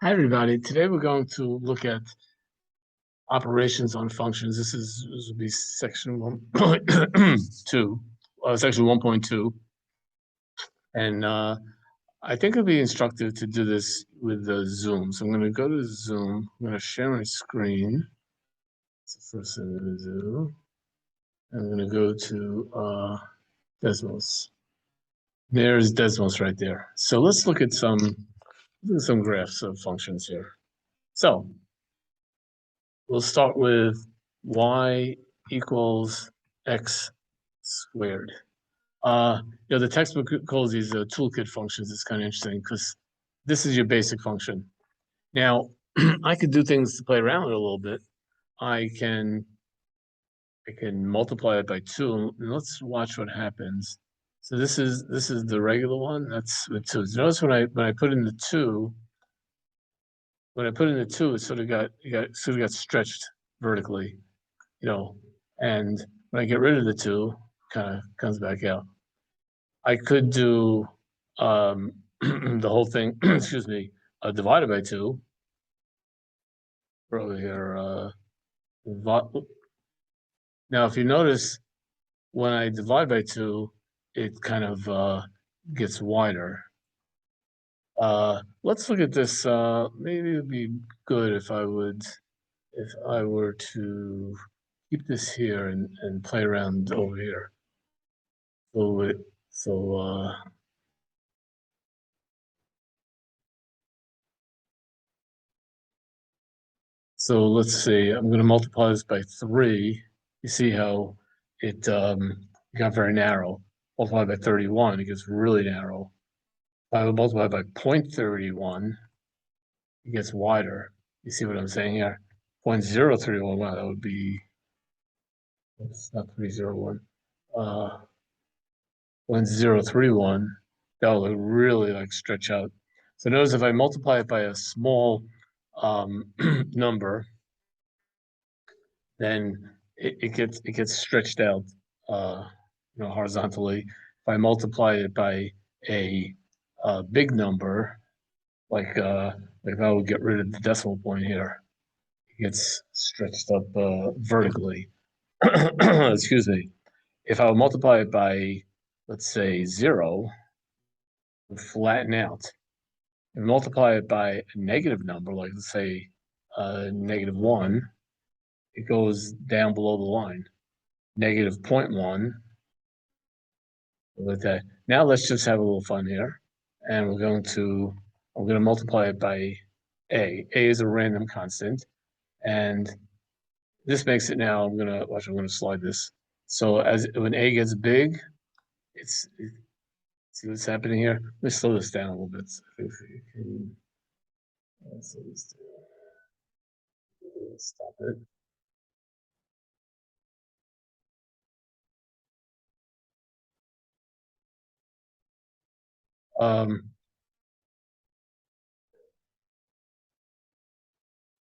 Hi, everybody. Today we're going to look at operations on functions. This will be section 1.2, section 1.2. And I think it'll be instructive to do this with the Zoom. So I'm going to go to Zoom. I'm going to share my screen. That's the first thing I'm going to do. I'm going to go to Desmos. There's Desmos right there. So let's look at some graphs of functions here. So we'll start with y equals x squared. The textbook calls these toolkit functions. It's kind of interesting because this is your basic function. Now, I could do things to play around with it a little bit. I can multiply it by 2, and let's watch what happens. So this is the regular one. That's with 2. Notice when I put in the 2, it sort of got stretched vertically, and when I get rid of the 2, kind of comes back out. I could do the whole thing, excuse me, divided by 2. Over here, now if you notice, when I divide by 2, it kind of gets wider. Let's look at this. Maybe it'd be good if I were to keep this here and play around over here. So let's see, I'm going to multiply this by 3. You see how it got very narrow. Multiply by 31, it gets really narrow. If I would multiply by 0.31, it gets wider. You see what I'm saying here? 0.031, wow, that would be, it's not 301. 0.031, that would really like stretch out. So notice if I multiply it by a small number, then it gets stretched out, horizontally. If I multiply it by a big number, like if I would get rid of the decimal point here, it gets stretched up vertically. Excuse me. If I would multiply it by, let's say, 0, it would flatten out. And multiply it by a negative number, like let's say -1, it goes down below the line. -0.1. With that. Now let's just have a little fun here. And I'm going to multiply it by a. A is a random constant. And this makes it now, I'm gonna slide this. So when a gets big, see what's happening here? Let me slow this down a little bit. So if you can slow this down. Stop it.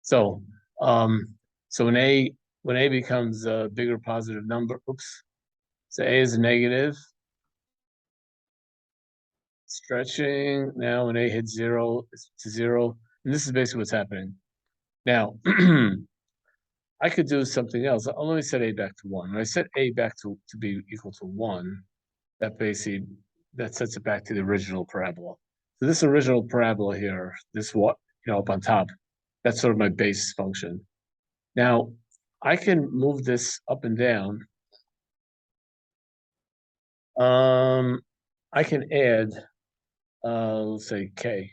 So when a becomes a bigger positive number, oops. So a is a negative. Stretching. Now when a hits 0, it's to 0. And this is basically what's happening. Now, I could do something else. Let me set a back to 1. When I set a back to be equal to 1, that basically sets it back to the original parabola. So this original parabola here, this up on top, that's sort of my base function. Now, I can move this up and down. I can add, let's say k.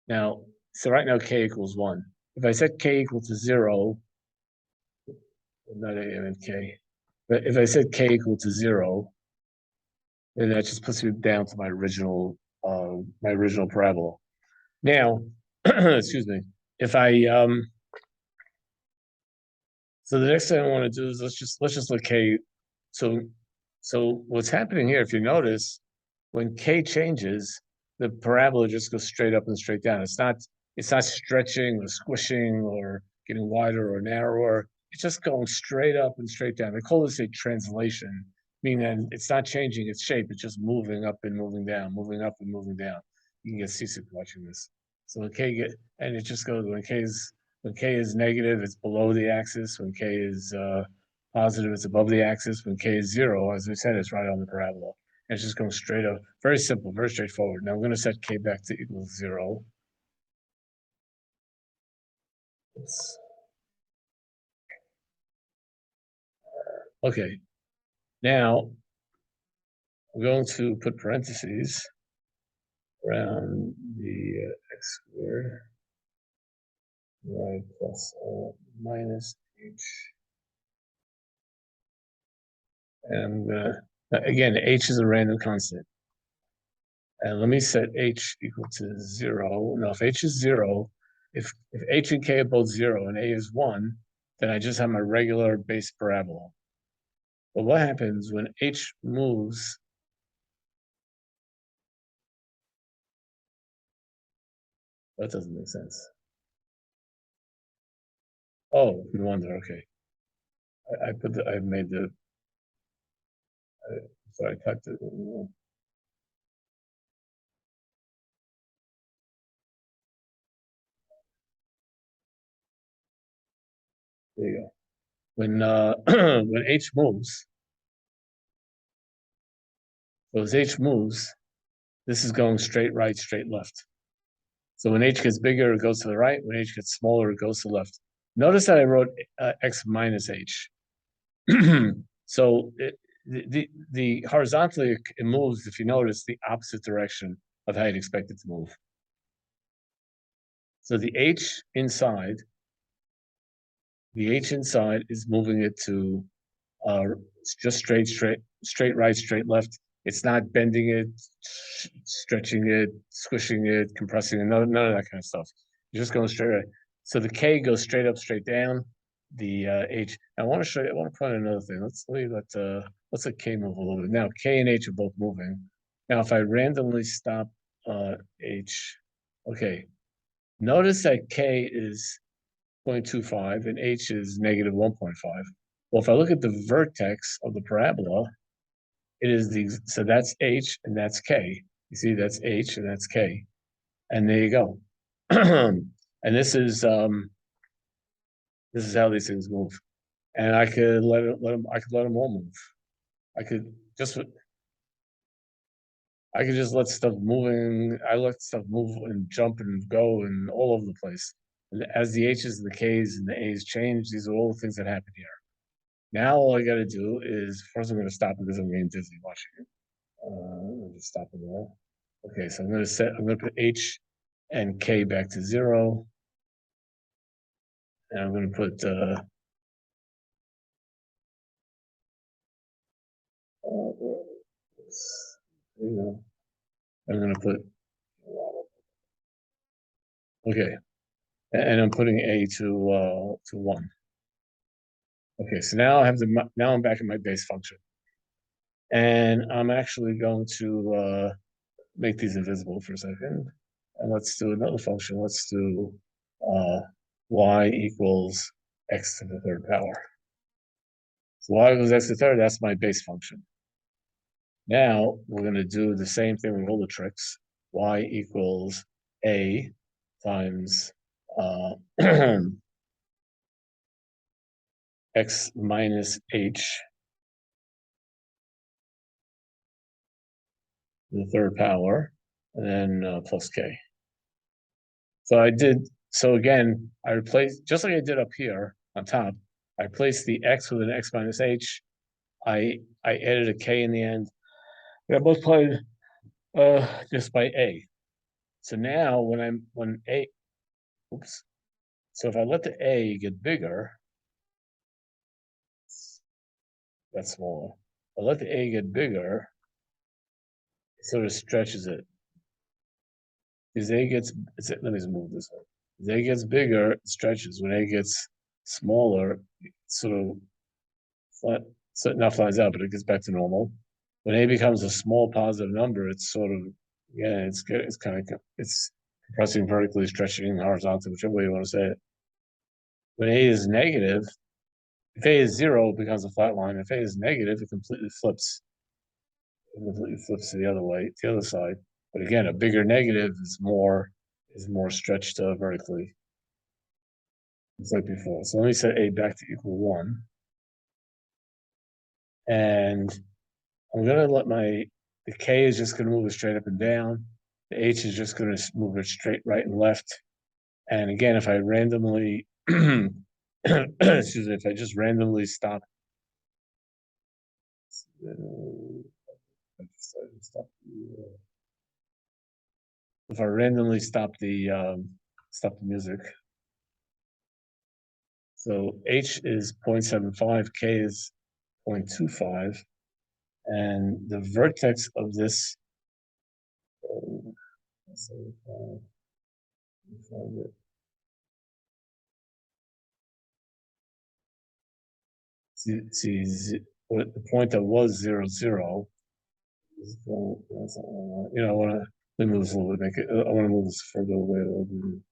Now, so right now k equals 1. If I set k equal to 0, not a, I mean k, but if I set k equal to 0, then that just puts me down to my original parabola. Now, excuse me, if I so the next thing I want to do is let's just look k. So what's happening here, if you notice, when k changes, the parabola just goes straight up and straight down. It's not stretching or squishing or getting wider or narrower. It's just going straight up and straight down. They call this a translation, meaning that it's not changing its shape. It's just moving up and moving down, moving up and moving down. you can get seasick watching this. So when and it just goes when k is negative, it's below the axis. When k is positive, it's above the axis. When k is 0, as we said, it's right on the parabola. And it's just going straight up. Very simple, very straightforward. Now I'm going to set k back to equals 0. Oops. Okay. Now I'm going to put parentheses around the x squared y plus minus h. And again, h is a random constant. And let me set h equal to 0. Now, if h is 0, if h and k are both 0 and a is 1, then I just have my regular base parabola. But what happens when h moves? That doesn't make sense. Oh, no wonder. Okay, I made the. So I typed it. There you go. When when h moves, so as h moves, this is going straight right, straight left. So when h gets bigger, it goes to the right. When h gets smaller, it goes to the left. Notice that I wrote x minus h. So the horizontally it moves, if you notice, the opposite direction of how you'd expect it to move. So the h inside is moving it to just straight right, straight left. It's not bending it, stretching it, squishing it, compressing it, none of that kind of stuff. You're just going straight right. So the k goes straight up, straight down. The h. I want to show you. I want to point out another thing. Let's let k move a little bit. Now k and h are both moving. Now if I randomly stop h, okay. Notice that k is 0.25 and h is negative 1.5. Well, if I look at the vertex of the parabola, it is so that's h and that's k. You see, that's h and that's k, and there you go. And this is how these things move. And I could let them all move. I could just let stuff moving. I let stuff move and jump and go and all over the place. And as the h's and the k's and the a's change, these are all the things that happen here. Now all I got to do is first I'm going to stop because I'm getting dizzy watching it. I'll just stop it there. Okay, so I'm going to put h and k back to 0, and I'm going to put I'm going to put okay, and I'm putting a to 1. Okay, so now I'm back in my base function, and I'm actually going to make these invisible for a second, and let's do another function. Let's do y equals x to the 3rd power. So y equals x to the 3rd. That's my base function. Now we're going to do the same thing with all the tricks. Y equals a times x minus h to the 3rd power, and then plus k. So again, I replaced, just like I did up here on top, I replaced the x with an x minus h. I added a k in the end. I multiplied just by a. So now so if I let the a get bigger, that's smaller. I let the a get bigger, it sort of stretches it. As a gets, let me just move this way. As a gets bigger, it stretches. When a gets smaller, it sort of flat, so not flattens out, but it gets back to normal. When a becomes a small positive number, it's sort of, yeah, it's compressing vertically, stretching horizontally, whichever way you want to say it. When a is negative, if a is 0, it becomes a flat line. If a is negative, it completely flips. It completely flips to the other way, the other side. But again, a bigger negative is more stretched vertically. It's like before. So let me set a back to equal 1. And I'm gonna let the K is just gonna move it straight up and down. The H is just gonna move it straight right and left. And again, if I randomly, excuse me, if I just randomly stop, if I randomly stop the music. So H is 0.75, K is 0.25, and the vertex of this, see what the point that was 0, 0 is going, you know, I want to let me move this a little bit, make it, I want to move this further away a little bit.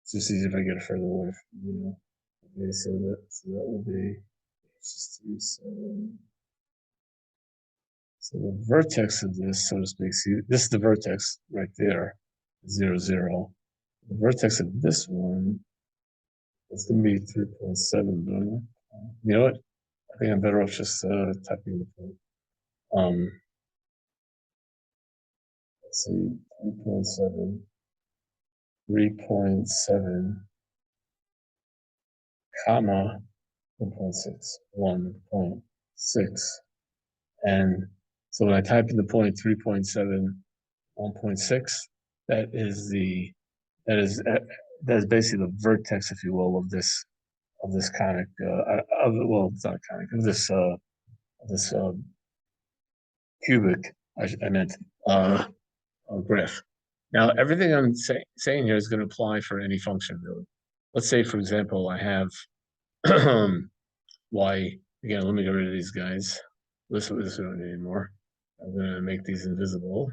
It's just easy if I get it further away from, you know. Okay, so that will be just 3, 7. So the vertex of this, so to speak, see, this is the vertex right there, 0, 0. The vertex of this one is going to be 3.7, but you know what? I think I'm better off just typing the point. Let's see, 3.7, 3.7, comma, 1.6, 1.6. And so when I type in the point 3.7, 1.6, that is basically the vertex, if you will, of this conic. Well, it's not conic. Of this cubic. I meant graph. Now everything I'm saying here is going to apply for any function, really. Let's say, for example, I have y. Again, let me get rid of these guys. This we don't need anymore. I'm going to make these invisible.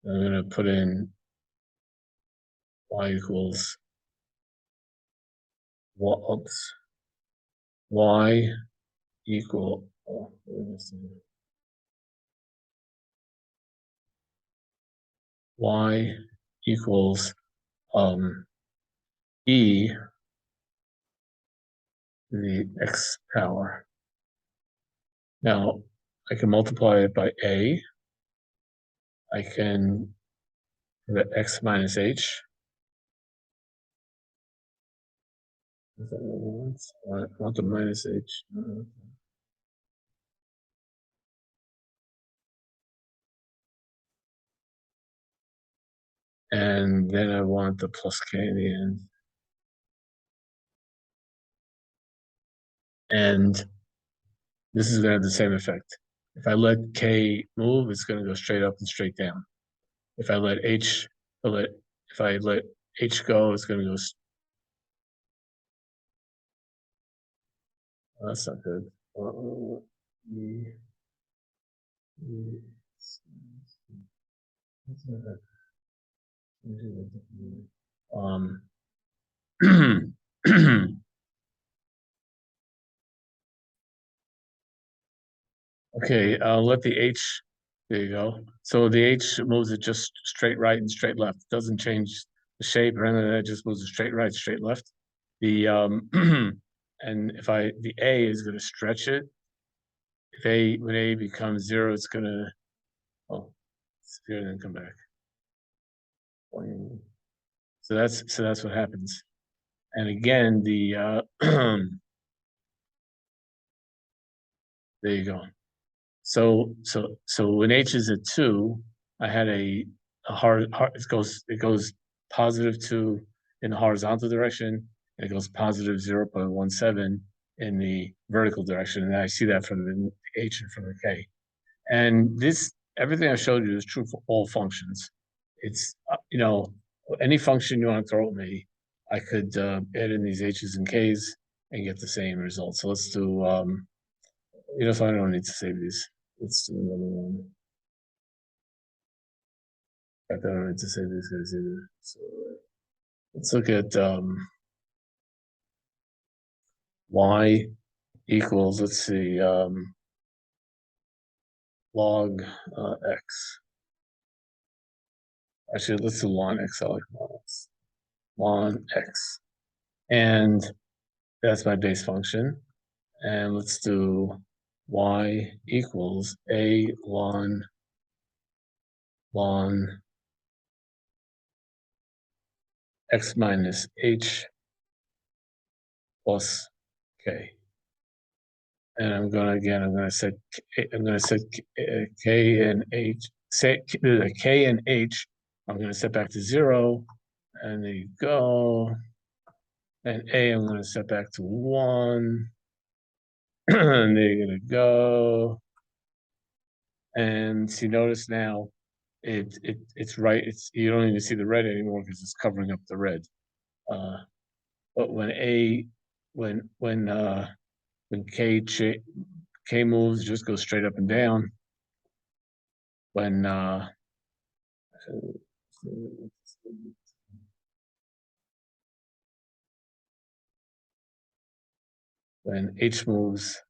I'm going to put in y equals y equal y equals e to the x power. Now I can multiply it by a. I can put x minus h. I want the minus h. And then I want the plus k in the end. And this is going to have the same effect. If I let k move, it's going to go straight up and straight down. If I let h, if I let h go, it's going to go. Oh, that's not good. Okay, I'll let the H, there you go. So the H moves it just straight right and straight left. It doesn't change the shape or anything, it just moves it straight right, straight left. The and if the A is gonna stretch it. When A becomes 0, it's gonna disappear and then come back. So that's what happens. And again, the there you go. So when H is at 2, I had a hard it goes positive 2 in the horizontal direction, and it goes positive 0.17 in the vertical direction, and I see that from the H and from the K. And everything I showed you is true for all functions. It's you know, any function you want to throw at me, I could add in these H's and K's and get the same result. So let's do so I don't need to save these. Let's do another one. I don't need to save these guys either. So let's look at y equals, let's see, log x. Actually, let's do ln x. I like ln x. And that's my base function. And let's do y equals a ln x minus h plus k. And I'm gonna set k and h, say k and h. I'm gonna set back to 0, and there you go. And a, I'm gonna set back to 1, and there you're gonna go. And see, notice now, it's right. You don't even see the red anymore because it's covering up the red. But when k moves, just go straight up and down. When h moves,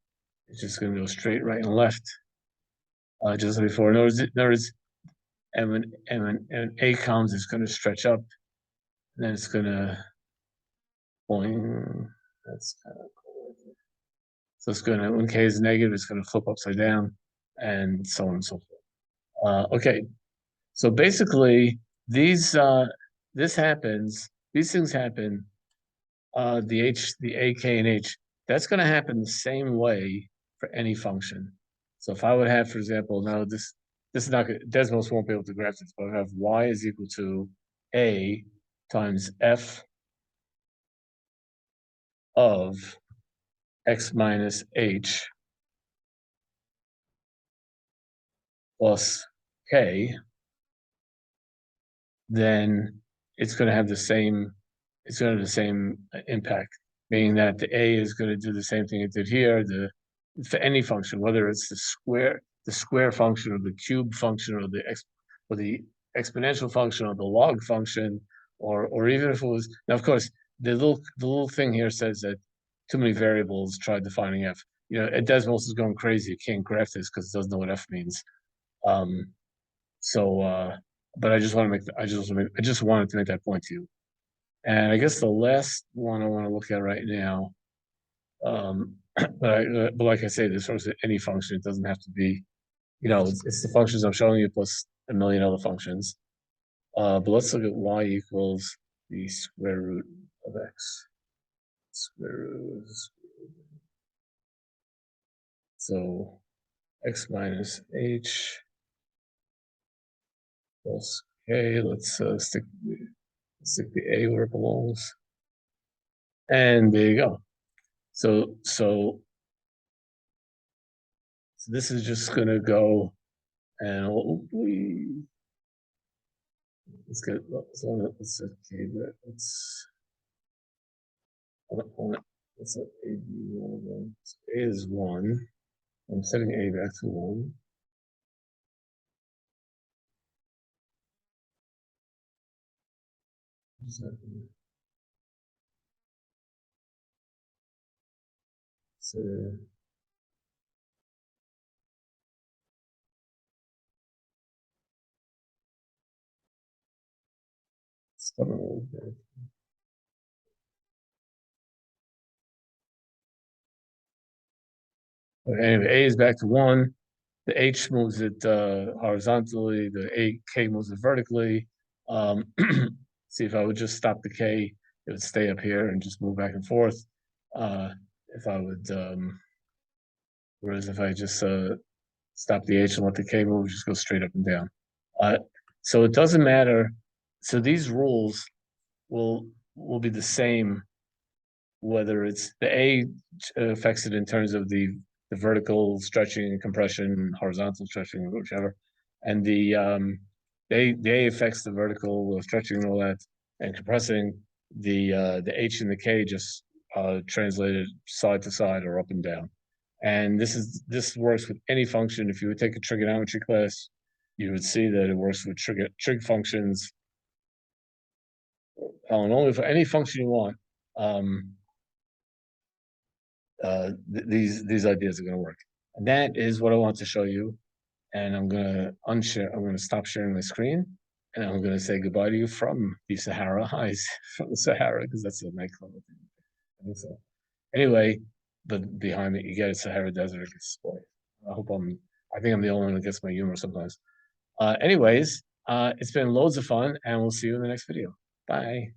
it's just going to go straight right and left. Just like before. Notice, and when a comes, it's going to stretch up, and then it's going to boing. That's kind of cool. So it's going to, when k is negative, it's going to flip upside down, and so on and so forth. Okay, so basically, these things happen. The a, k, and h, that's going to happen the same way for any function. So if I would have, for example, now this is not good. Desmos won't be able to graph this, but I have y is equal to a times f of x minus h plus k, then it's going to have the same, impact, meaning that the a is going to do the same thing it did here. For any function, whether it's the square function or the cube function or the exponential function or the log function, or even if it was, now of course the little thing here says that too many variables try defining f. Desmos is going crazy. It can't graph this because it doesn't know what f means. But I just wanted to make that point to you. And I guess the last one I want to look at right now, but like I say, this works with any function. It doesn't have to be, it's the functions I'm showing you plus a million other functions. But let's look at y equals the square root of x. Square root. So x minus h plus k. Let's stick the a where it belongs. And there you go. So this is just gonna go, and let's get let's okay, let's set a b 1. So a is 1. I'm setting a back to 1. So start a little bit. Anyway, a is back to 1. The h moves it horizontally. The k moves it vertically. See, if I would just stop the k, it would stay up here and just move back and forth. If I would, whereas if I just stop the h and let the k move, just go straight up and down. So it doesn't matter. So these rules will be the same whether it's the a affects it in terms of the vertical stretching, compression, horizontal stretching, whichever, and the a affects the vertical stretching and all that, and compressing. The h and the k just translated side to side or up and down. And this works with any function. If you would take a trigonometry class, you would see that it works with trig functions. And only for any function you want. these ideas are gonna work. And that is what I want to show you. And I'm gonna unshare, I'm gonna stop sharing my screen, and I'm gonna say goodbye to you from the Sahara. Highs from the Sahara, because that's a nightclub. I think so. Anyway, but behind me, you get a Sahara Desert display. I think I'm the only one that gets my humor sometimes. Anyways, it's been loads of fun, and we'll see you in the next video. Bye.